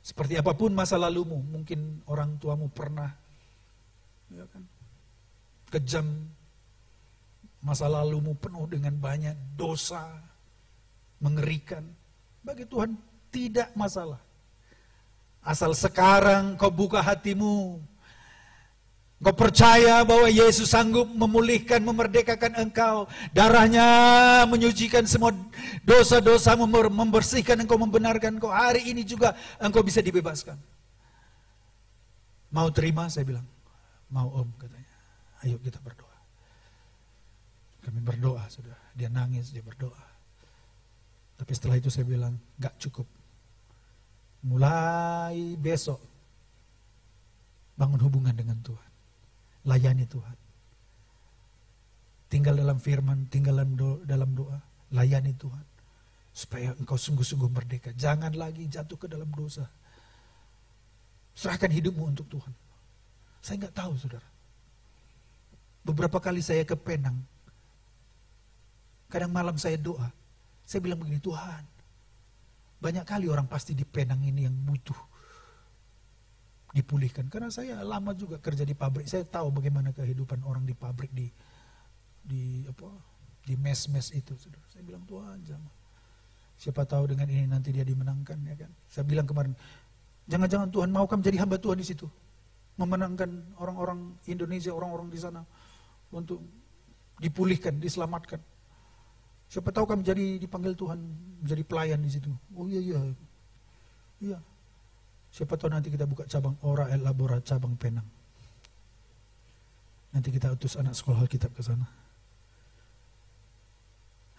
Seperti apapun masa lalumu, mungkin orang tuamu pernah, ya kan, kejam. Masa lalumu penuh dengan banyak dosa, mengerikan. Bagi Tuhan tidak masalah. Asal sekarang kau buka hatimu. Kau percaya bahwa Yesus sanggup memulihkan, memerdekakan engkau. Darahnya menyucikan semua dosa-dosamu, membersihkan engkau, membenarkan engkau. Hari ini juga engkau bisa dibebaskan. Mau terima? Saya bilang, mau om, katanya. Ayo kita berdoa. Kami berdoa, sudah. Dia nangis, dia berdoa. Tapi setelah itu saya bilang, gak cukup. Mulai besok, bangun hubungan dengan Tuhan. Layani Tuhan. Tinggal dalam firman, tinggal dalam doa. Layani Tuhan. Supaya engkau sungguh-sungguh merdeka. Jangan lagi jatuh ke dalam dosa. Serahkan hidupmu untuk Tuhan. Saya nggak tahu, saudara. Beberapa kali saya ke Penang. Kadang malam saya doa. Saya bilang begini, Tuhan, banyak kali orang pasti di Penang ini yang butuh dipulihkan. Karena saya lama juga kerja di pabrik. Saya tahu bagaimana kehidupan orang di pabrik, di mes-mes itu. Saudara. Saya bilang, Tuhan, jangan. Siapa tahu dengan ini nanti dia dimenangkan, ya kan? Saya bilang kemarin, jangan-jangan Tuhan mau kami jadi hamba Tuhan di situ, memenangkan orang-orang Indonesia, orang-orang di sana untuk dipulihkan, diselamatkan. Siapa tahu kami jadi dipanggil Tuhan menjadi pelayan di situ. Oh iya. Siapa tahu nanti kita buka cabang Ora El Labora, cabang Penang. Nanti kita utus anak sekolah Alkitab ke sana.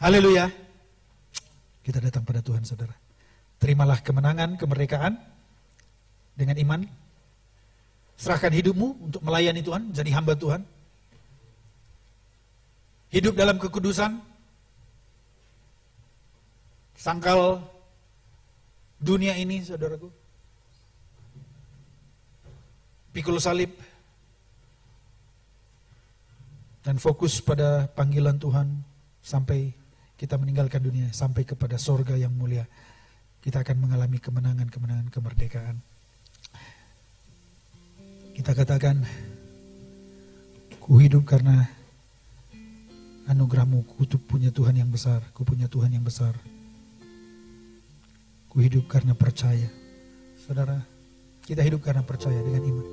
Haleluya. Kita datang pada Tuhan, saudara. Terimalah kemenangan, kemerdekaan dengan iman. Serahkan hidupmu untuk melayani Tuhan, jadi hamba Tuhan. Hidup dalam kekudusan. Sangkal dunia ini, saudaraku. Pikul salib. Dan fokus pada panggilan Tuhan sampai kita meninggalkan dunia, sampai kepada sorga yang mulia. Kita akan mengalami kemenangan-kemenangan kemerdekaan. Kita katakan, ku hidup karena anugerahmu, ku punya Tuhan yang besar, ku punya Tuhan yang besar. Ku hidup karena percaya. Saudara, kita hidup karena percaya dengan iman.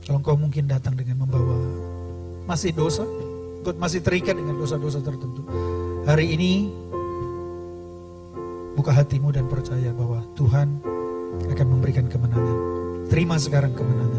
Kalau engkau mungkin datang dengan membawa masih dosa, engkau masih terikat dengan dosa-dosa tertentu. Hari ini, buka hatimu dan percaya bahwa Tuhan akan memberikan kemenangan. Terima sekarang kemenangan.